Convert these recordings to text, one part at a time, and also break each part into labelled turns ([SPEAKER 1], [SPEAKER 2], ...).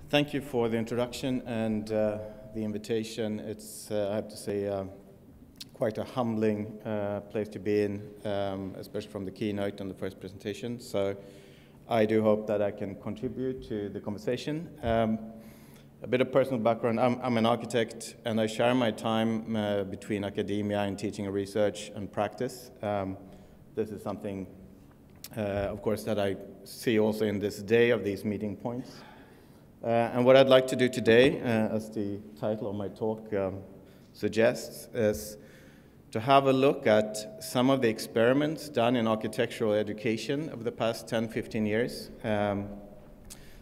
[SPEAKER 1] Thank you for the introduction and the invitation. It's, I have to say, quite a humbling place to be in, especially from the keynote and the first presentation. So I do hope that I can contribute to the conversation. A bit of personal background. I'm an architect, and I share my time between academia and teaching and research and practice. This is something, of course, that I see also in this day of these meeting points. And what I'd like to do today, as the title of my talk suggests, is to have a look at some of the experiments done in architectural education over the past 10, 15 years,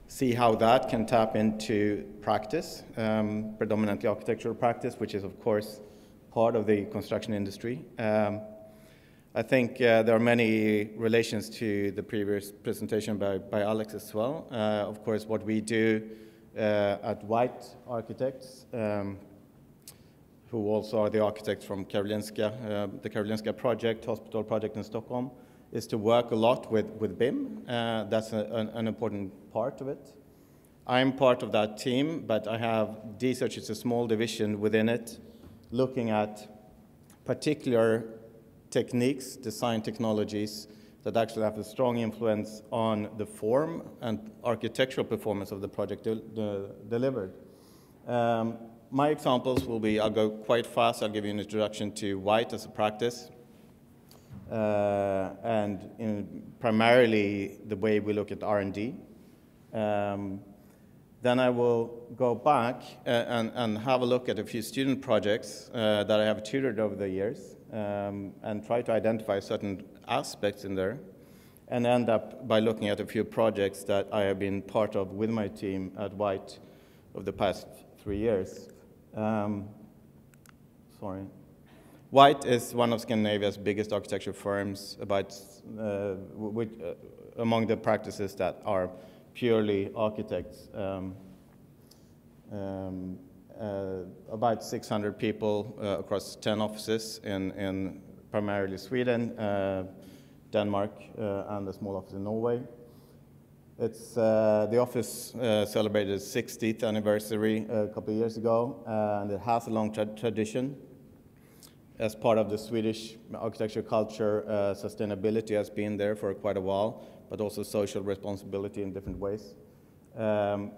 [SPEAKER 1] see how that can tap into practice, predominantly architectural practice, which is, of course, part of the construction industry. I think there are many relations to the previous presentation by Alex as well. Of course, what we do at White Architects, who also are the architects from Karolinska, the Karolinska project, hospital project in Stockholm, is to work a lot with BIM. That's an important part of it. I'm part of that team, but I have Dsearch, it's a small division within it, looking at particular techniques, design technologies that actually have a strong influence on the form and architectural performance of the project delivered. My examples will be, I'll go quite fast, I'll give you an introduction to White as a practice, and primarily the way we look at R&D. Then I will go back and have a look at a few student projects that I have tutored over the years, and try to identify certain aspects in there, and end up by looking at a few projects that I have been part of with my team at White over the past 3 years. White is one of Scandinavia's biggest architecture firms, among the practices that are purely architects. About 600 people across 10 offices in primarily Sweden, Denmark, and a small office in Norway. It's, the office celebrated its 60th anniversary a couple of years ago, and it has a long tradition. As part of the Swedish architecture culture, sustainability has been there for quite a while, but also social responsibility in different ways.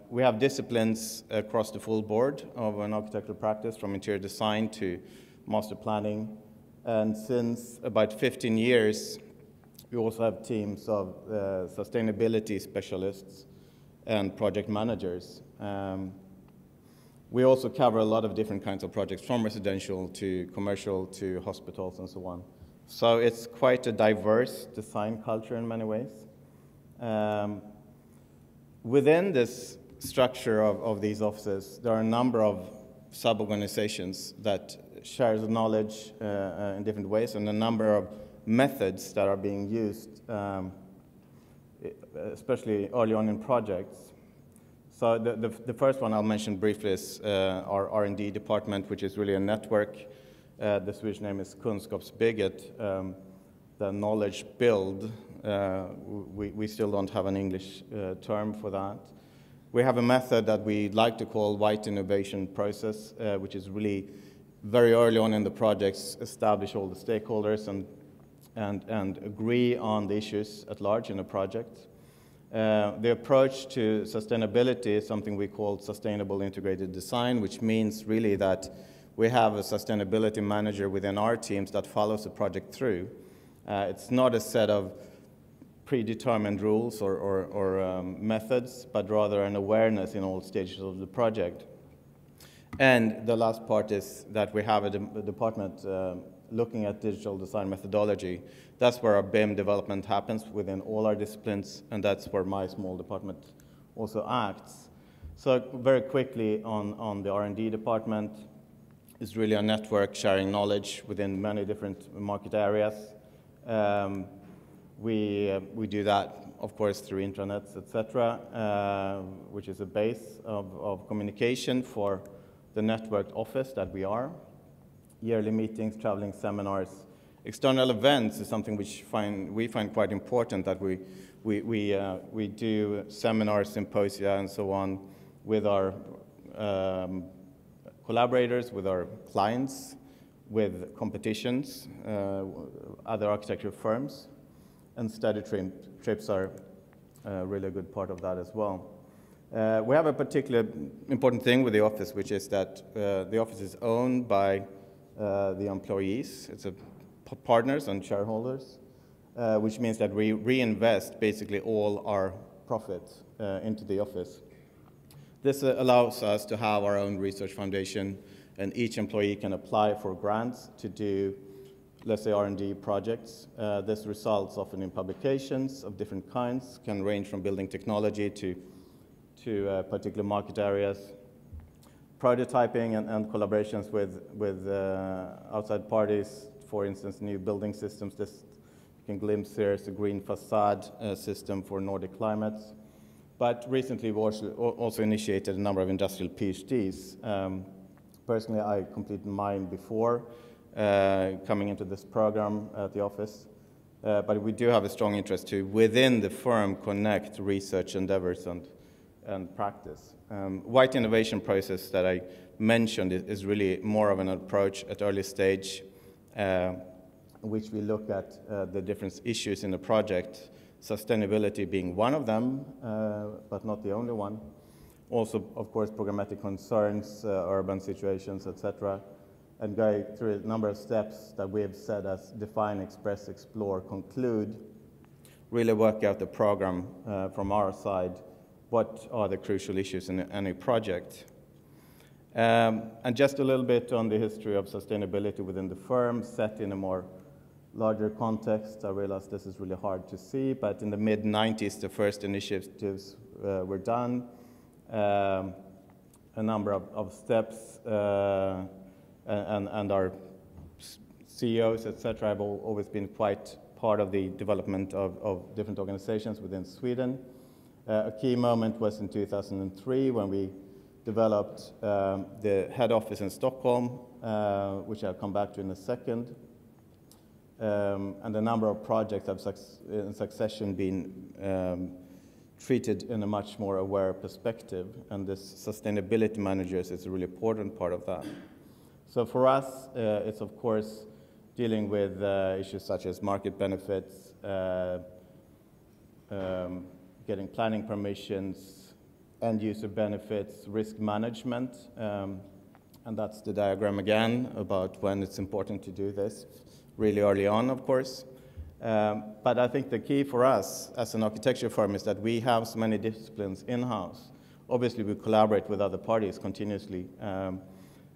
[SPEAKER 1] We have disciplines across the full board of an architectural practice, from interior design to master planning. And since about 15 years, we also have teams of sustainability specialists and project managers. We also cover a lot of different kinds of projects, from residential to commercial to hospitals and so on. So it's quite a diverse design culture in many ways. Within this structure of these offices, there are a number of sub-organizations that share the knowledge in different ways, and a number of methods that are being used, especially early on in projects. So the first one I'll mention briefly is our R&D department, which is really a network. The Swedish name is Kunskapsbygget, the knowledge build. We still don't have an English term for that. We have a method that we like to call White Innovation Process, which is really very early on in the projects, establish all the stakeholders and agree on the issues at large in a project. The approach to sustainability is something we call sustainable integrated design, which means really that we have a sustainability manager within our teams that follows the project through. It's not a set of predetermined rules or methods, but rather an awareness in all stages of the project. And the last part is that we have a department looking at digital design methodology. That's where our BIM development happens within all our disciplines, and that's where my small department also acts. So very quickly on the R&D department, is really a network sharing knowledge within many different market areas. We do that, of course, through intranets, etc., which is a base of communication for the networked office that we are. Yearly meetings, traveling seminars. External events is something which we find quite important, that we do seminars, symposia, and so on with our collaborators, with our clients, with competitions, other architecture firms, and study trips are a really good part of that as well. We have a particular important thing with the office, which is that the office is owned by the employees. It's partners and shareholders, which means that we reinvest basically all our profits into the office. This allows us to have our own research foundation, and each employee can apply for grants to do, let's say, R&D projects. This results often in publications of different kinds, can range from building technology to particular market areas, prototyping and collaborations with outside parties, for instance, new building systems. This you can glimpse here is a green facade system for Nordic climates. But recently, we've also initiated a number of industrial PhDs. Personally, I completed mine before coming into this program at the office. But we do have a strong interest to, within the firm, connect research endeavors and practice. White innovation process that I mentioned is really more of an approach at early stage, which we look at the different issues in the project, sustainability being one of them, but not the only one. Also, of course, programmatic concerns, urban situations, etc., and go through a number of steps that we have said as define, express, explore, conclude, really work out the program from our side. What are the crucial issues in any project? And just a little bit on the history of sustainability within the firm, set in a more larger context. I realize this is really hard to see, but in the mid-90s, the first initiatives were done. A number of steps, and our CEOs, etc., have always been quite part of the development of different organizations within Sweden. A key moment was in 2003 when we developed the head office in Stockholm, which I'll come back to in a second. And a number of projects have in succession been treated in a much more aware perspective, and this sustainability managers is a really important part of that. So for us, it's of course dealing with issues such as market benefits, getting planning permissions, end user benefits, risk management, and that's the diagram again about when it's important to do this, really early on, of course. But I think the key for us as an architecture firm is that we have so many disciplines in-house. Obviously, we collaborate with other parties continuously,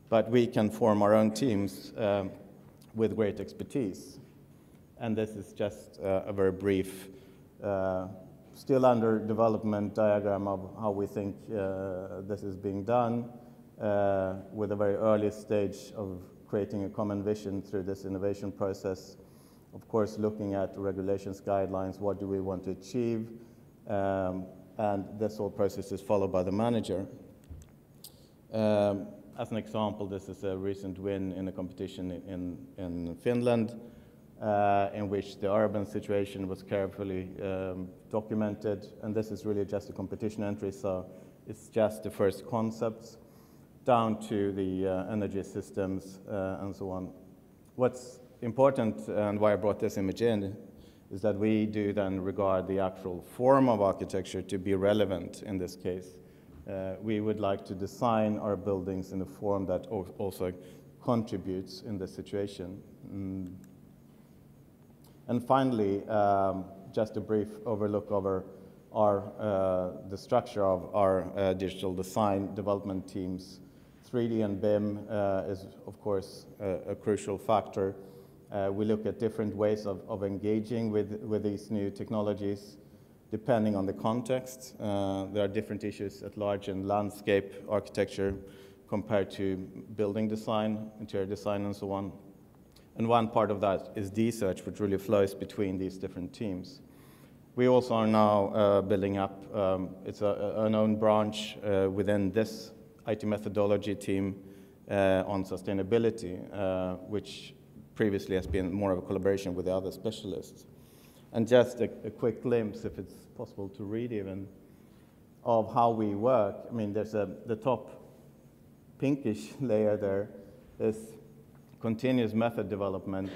[SPEAKER 1] but we can form our own teams with great expertise. And this is just a very brief, still under development diagram of how we think this is being done, with a very early stage of creating a common vision through this innovation process. Of course, looking at regulations, guidelines, what do we want to achieve, and this whole process is followed by the manager. As an example, this is a recent win in a competition in Finland, in which the urban situation was carefully documented, and this is really just a competition entry, so it's just the first concepts down to the energy systems and so on. What's important, and why I brought this image in, is that we do then regard the actual form of architecture to be relevant in this case. We would like to design our buildings in a form that also contributes in this situation. And finally, just a brief overlook over the structure of our digital design development teams. 3D and BIM is, of course, a crucial factor. We look at different ways of engaging with these new technologies, depending on the context. There are different issues at large in landscape architecture compared to building design, interior design, and so on. And one part of that is Dsearch, which really flows between these different teams. We also are now building up, it's an own branch within this IT methodology team on sustainability, which previously has been more of a collaboration with the other specialists. And just a quick glimpse, if it's possible to read even. of how we work. I mean, there's the top pinkish layer there is continuous method development,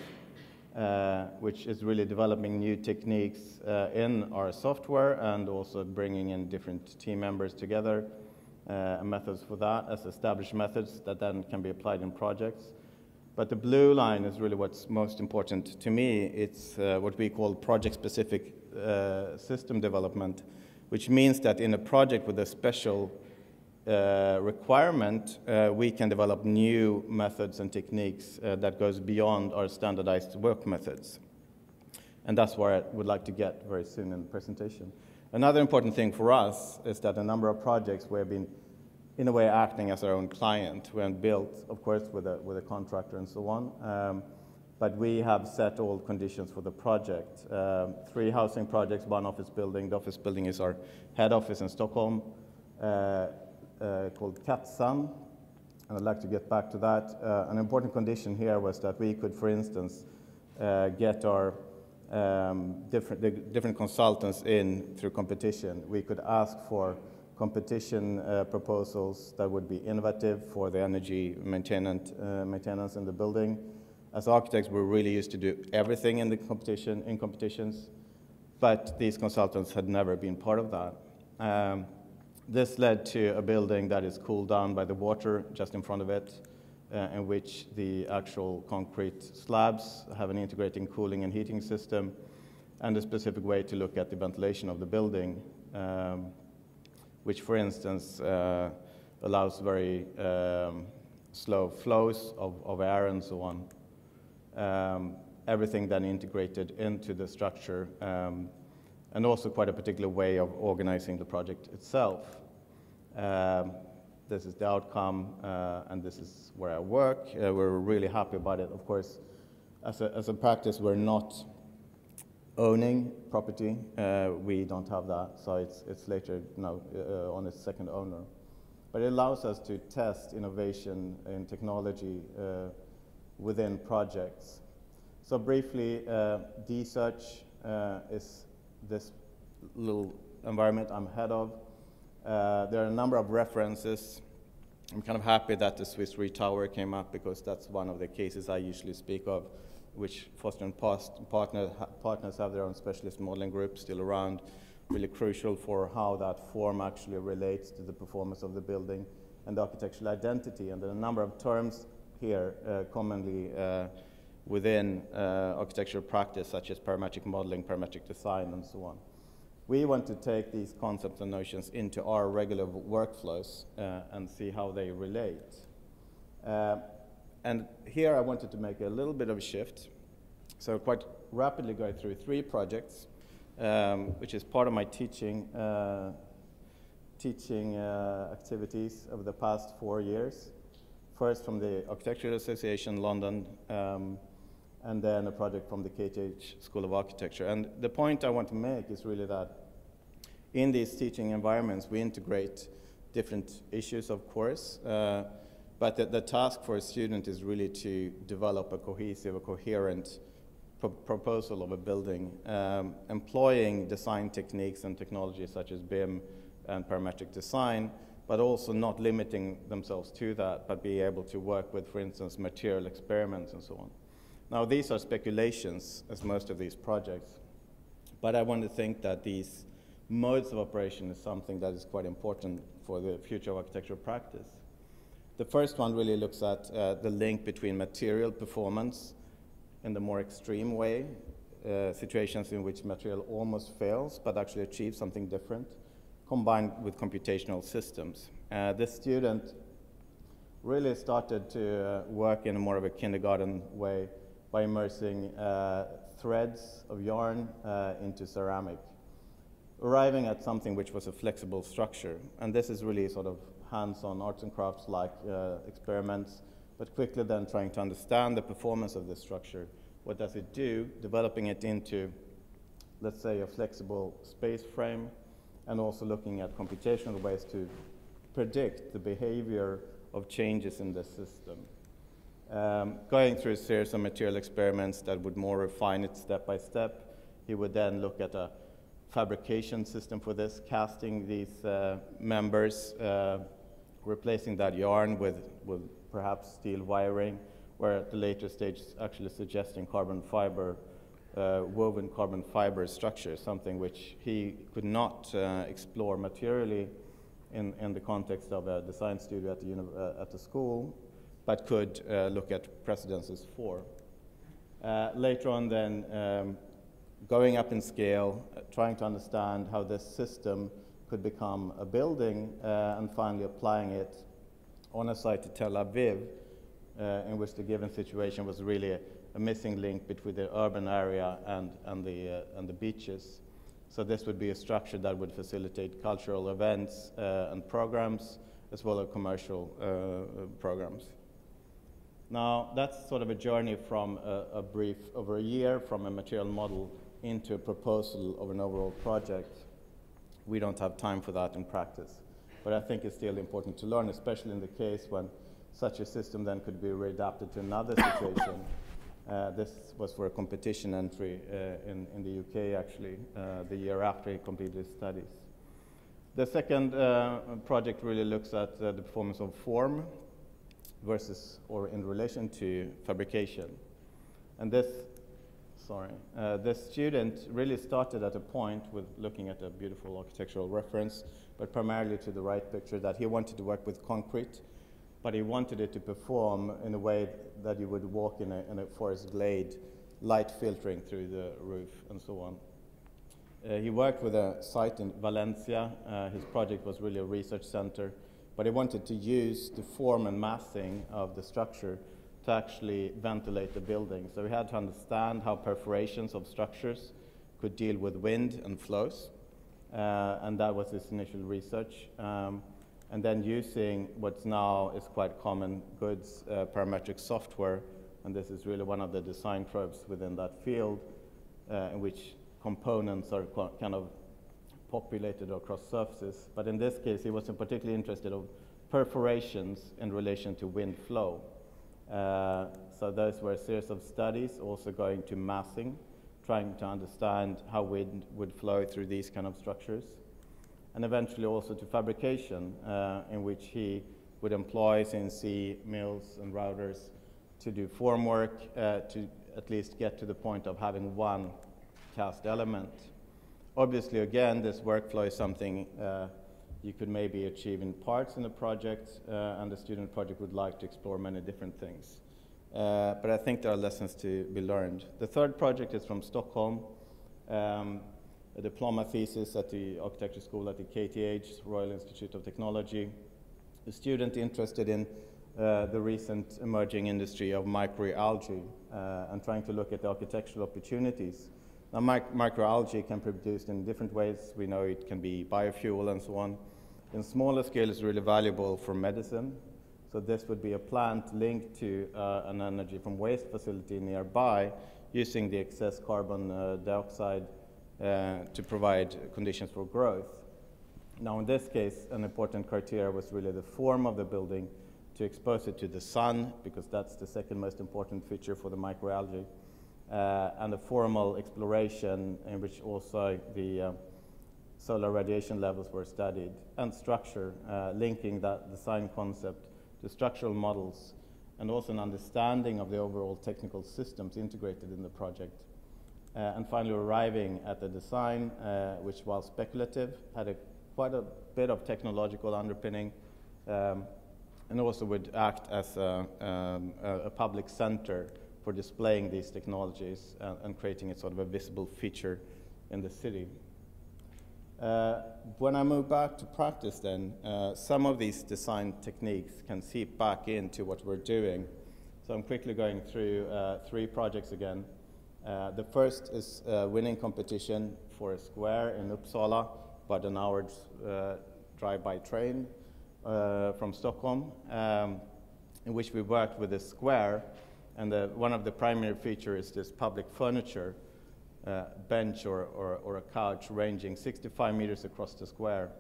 [SPEAKER 1] which is really developing new techniques in our software and also bringing in different team members together, and methods for that as established methods that then can be applied in projects. But the blue line is really what's most important to me. It's what we call project-specific system development, which means that in a project with a special requirement, we can develop new methods and techniques that goes beyond our standardized work methods. And that's where I would like to get very soon in the presentation. Another important thing for us is that a number of projects we have been, in a way, acting as our own client. We have built, of course, with a contractor and so on, but we have set all conditions for the project. 3 housing projects, 1 office building. The office building is our head office in Stockholm, called Katsan, and I'd like to get back to that. An important condition here was that we could, for instance, get our different consultants in through competition. We could ask for competition proposals that would be innovative for the energy maintenance in the building. As architects, we're really used to do everything in the competitions, but these consultants had never been part of that. This led to a building that is cooled down by the water just in front of it, in which the actual concrete slabs have an integrating cooling and heating system, and a specific way to look at the ventilation of the building, which, for instance, allows very slow flows of air and so on. Everything then integrated into the structure, and also quite a particular way of organizing the project itself. This is the outcome, and this is where I work. We're really happy about it. Of course, as a practice, we're not owning property. We don't have that, so it's later now on its second owner. But it allows us to test innovation in technology within projects. So briefly, Dsearch is this little environment I'm head of. There are a number of references. I'm kind of happy that the Swiss Re Tower came up, because that's one of the cases I usually speak of, which Foster and partners have their own specialist modeling group still around, really crucial for how that form actually relates to the performance of the building and the architectural identity. And there are a number of terms here commonly within architectural practice, such as parametric modeling, parametric design, and so on. We want to take these concepts and notions into our regular workflows and see how they relate. And here I wanted to make a little bit of a shift. So quite rapidly go through 3 projects, which is part of my teaching activities over the past 4 years. First from the Architectural Association London, and then a project from the KTH School of Architecture. And the point I want to make is really that in these teaching environments, we integrate different issues, of course, but the task for a student is really to develop a cohesive, a coherent proposal of a building, employing design techniques and technologies such as BIM and parametric design, but also not limiting themselves to that, but be able to work with, for instance, material experiments and so on. Now, these are speculations, as most of these projects, but I want to think that these modes of operation is something that is quite important for the future of architectural practice. The first one really looks at the link between material performance in the more extreme way, situations in which material almost fails, but actually achieves something different, combined with computational systems. This student really started to work in more of a kindergarten way by immersing threads of yarn into ceramic, arriving at something which was a flexible structure. And this is really sort of hands-on arts and crafts like experiments, but quickly then trying to understand the performance of this structure. What does it do? Developing it into, let's say, a flexible space frame, and also looking at computational ways to predict the behavior of changes in the system. Going through a series of material experiments that would more refine it step by step, he would then look at a fabrication system for this, casting these members, replacing that yarn with perhaps steel wiring, where at the later stage actually suggesting carbon fiber, woven carbon fiber structure, something which he could not explore materially in the context of a design studio at the school, but could look at precedences for. Later on then, going up in scale, trying to understand how this system could become a building, and finally applying it on a site in Tel Aviv, in which the given situation was really a missing link between the urban area and the beaches. So this would be a structure that would facilitate cultural events and programs, as well as commercial programs. Now, that's sort of a journey from a brief over a year, from a material model into a proposal of an overall project. We don't have time for that in practice, but I think it's still important to learn, especially in the case when such a system then could be readapted to another situation. This was for a competition entry in the UK, actually, the year after he completed his studies. The second project really looks at the performance of form versus or in relation to fabrication. And this student really started at a point with looking at a beautiful architectural reference, but primarily to the right picture, that he wanted to work with concrete, but he wanted it to perform in a way that you would walk in a forest glade, light filtering through the roof and so on. He worked with a site in Valencia. His project was really a research center, but he wanted to use the form and massing of the structure to actually ventilate the building. So we had to understand how perforations of structures could deal with wind and flows, and that was his initial research. And then using what's now is quite common goods parametric software, and this is really one of the design tropes within that field, in which components are kind of populated across surfaces. But in this case, he wasn't particularly interested in perforations in relation to wind flow. So those were a series of studies, also going to massing, trying to understand how wind would flow through these kind of structures, and eventually also to fabrication, in which he would employ CNC mills and routers to do formwork, to at least get to the point of having one cast element. Obviously, again, this workflow is something you could maybe achieve in parts in the project, and the student project would like to explore many different things. But I think there are lessons to be learned. The third project is from Stockholm, a diploma thesis at the architecture school at the KTH, Royal Institute of Technology. A student interested in the recent emerging industry of microalgae and trying to look at the architectural opportunities. Now, microalgae can be produced in different ways. We know it can be biofuel and so on. In smaller scale, it's really valuable for medicine. So this would be a plant linked to an energy from waste facility nearby, using the excess carbon dioxide to provide conditions for growth. Now, in this case, an important criteria was really the form of the building, to expose it to the sun, because that's the second most important feature for the microalgae, and a formal exploration in which also the solar radiation levels were studied, and structure, linking that design concept to structural models, and also an understanding of the overall technical systems integrated in the project. And finally arriving at the design, which, while speculative, had quite a bit of technological underpinning, and also would act as a public center for displaying these technologies and creating a sort of a visible feature in the city. When I move back to practice then, some of these design techniques can seep back into what we're doing. So I'm quickly going through 3 projects again. The first is a winning competition for a square in Uppsala, about an hour's drive by train from Stockholm, in which we worked with a square, and one of the primary features is this public furniture, bench or a couch ranging 65 meters across the square.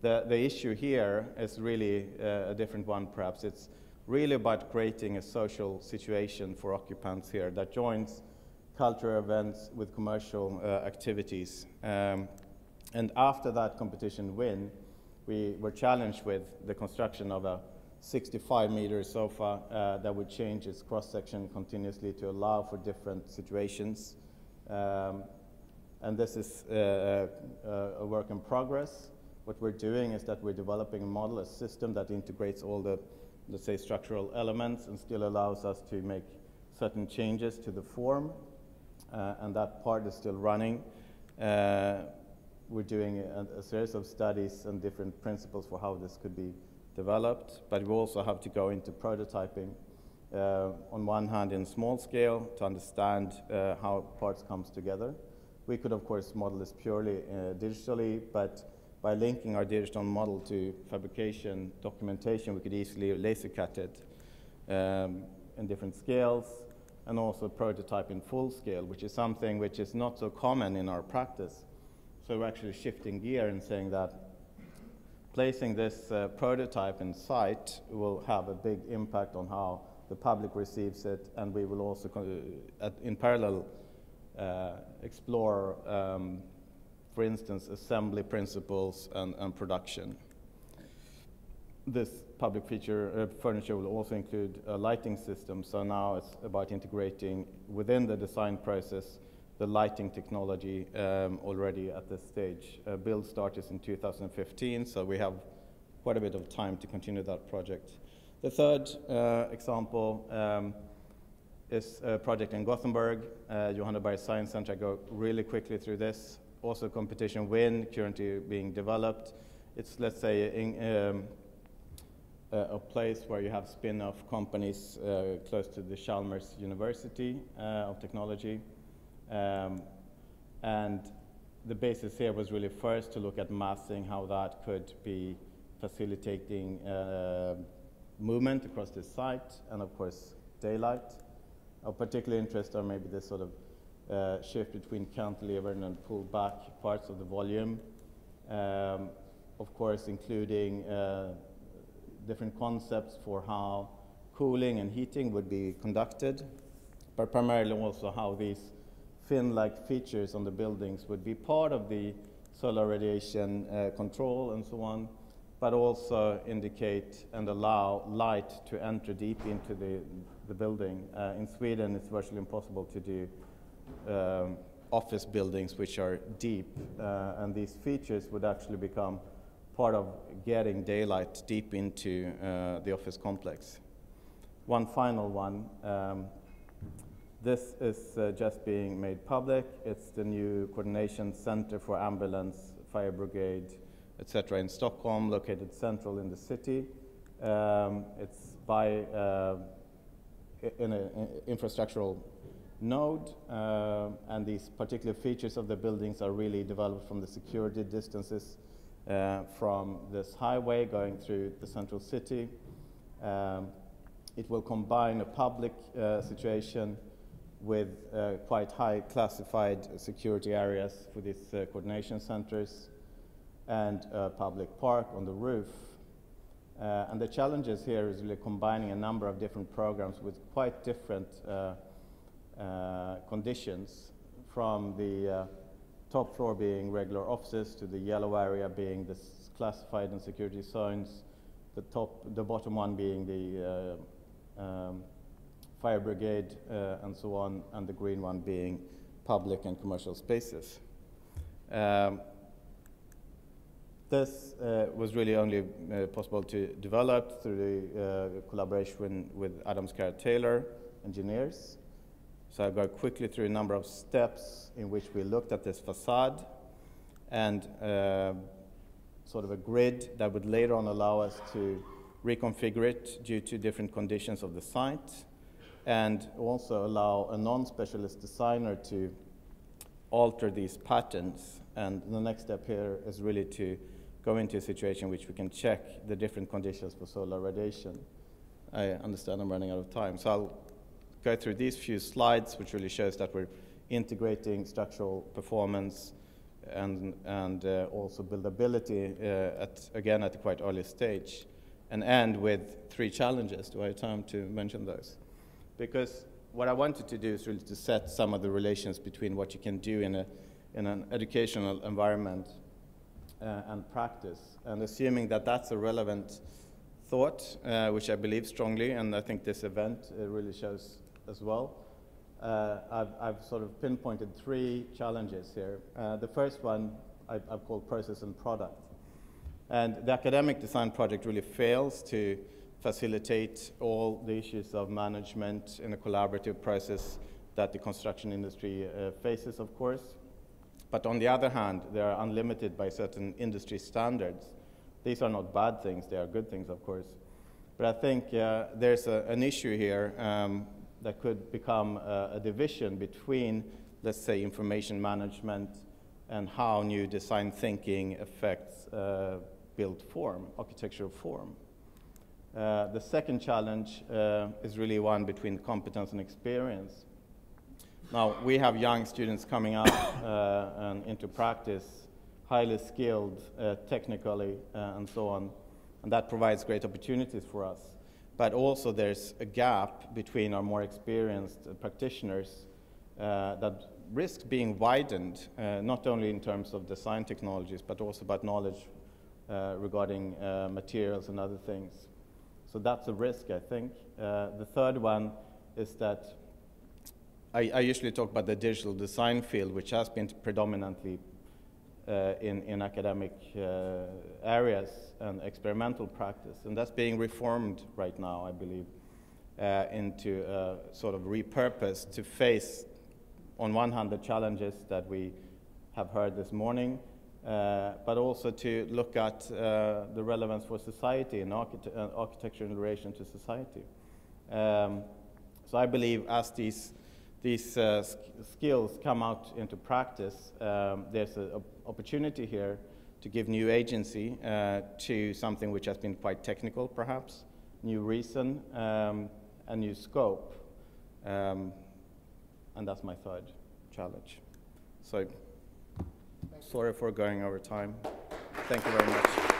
[SPEAKER 1] The issue here is really a different one, perhaps. It's really about creating a social situation for occupants here that joins cultural events with commercial activities. And after that competition win, we were challenged with the construction of a 65-meter sofa that would change its cross-section continuously to allow for different situations. And this is a work in progress. What we're doing is that we're developing a model, a system that integrates all the, let's say, structural elements and still allows us to make certain changes to the form. And that part is still running. We're doing a series of studies and different principles for how this could be developed, but we also have to go into prototyping. On one hand, in small scale, to understand how parts comes together. We could, of course, model this purely digitally, but by linking our digital model to fabrication documentation, we could easily laser cut it in different scales, and also prototype in full scale, which is something which is not so common in our practice. So we're actually shifting gear and saying that placing this prototype in site will have a big impact on how the public receives it, and we will also, in parallel, explore, for instance, assembly principles and production. This public feature furniture will also include a lighting system, so now it's about integrating within the design process the lighting technology already at this stage. Build started in 2015, so we have quite a bit of time to continue that project. The third example is a project in Gothenburg, Johanneberg Science Center. I go really quickly through this. Also competition win, currently being developed. It's, let's say, a place where you have spin-off companies close to the Chalmers University of Technology. And the basis here was really first to look at massing, how that could be facilitating movement across the site, and of course daylight. Of particular interest are maybe this sort of shift between cantilever and pull back parts of the volume. Of course, including different concepts for how cooling and heating would be conducted, but primarily also how these fin-like features on the buildings would be part of the solar radiation control and so on, but also indicate and allow light to enter deep into the building. In Sweden, it's virtually impossible to do office buildings which are deep, and these features would actually become part of getting daylight deep into the office complex. One final one. This is just being made public. It's the new coordination center for ambulance, fire brigade, etc. in Stockholm, located central in the city. It's by in an infrastructural node, and these particular features of the buildings are really developed from the security distances from this highway going through the central city. It will combine a public situation with quite high classified security areas for these coordination centers and a public park on the roof. And the challenges here is really combining a number of different programs with quite different conditions, from the top floor being regular offices to the yellow area being the classified and security zones, the bottom one being the fire brigade and so on, and the green one being public and commercial spaces. This was really only possible to develop through the collaboration with Adams Carr Taylor engineers. So I'll go quickly through a number of steps in which we looked at this facade and sort of a grid that would later on allow us to reconfigure it due to different conditions of the site, and also allow a non-specialist designer to alter these patterns. And the next step here is really to go into a situation which we can check the different conditions for solar radiation. I understand I'm running out of time, so I'll go through these few slides, which really shows that we're integrating structural performance and also buildability again at a quite early stage, and end with 3 challenges. Do I have time to mention those? Because what I wanted to do is really to set some of the relations between what you can do in an educational environment and practice. And assuming that that's a relevant thought, which I believe strongly, and I think this event really shows as well, I've sort of pinpointed 3 challenges here. The first one I've called process and product. And the academic design project really fails to facilitate all the issues of management in a collaborative process that the construction industry faces, of course. But on the other hand, they are unlimited by certain industry standards. These are not bad things, they are good things, of course. But I think there's an issue here that could become a division between, let's say, information management and how new design thinking affects built form, architectural form. The second challenge is really one between competence and experience. Now, we have young students coming out and into practice, highly skilled technically and so on, and that provides great opportunities for us. But also there's a gap between our more experienced practitioners that risks being widened, not only in terms of design technologies, but also about knowledge regarding materials and other things. So that's a risk, I think. The third one is that I usually talk about the digital design field, which has been predominantly in academic areas and experimental practice. And that's being reformed right now, I believe, into sort of repurposed to face, on one hand, the challenges that we have heard this morning, but also to look at the relevance for society and architecture in relation to society. So I believe as these skills come out into practice, there's an opportunity here to give new agency to something which has been quite technical, perhaps, new reason, and new scope. And that's my third challenge. So, sorry for going over time. Thank you very much.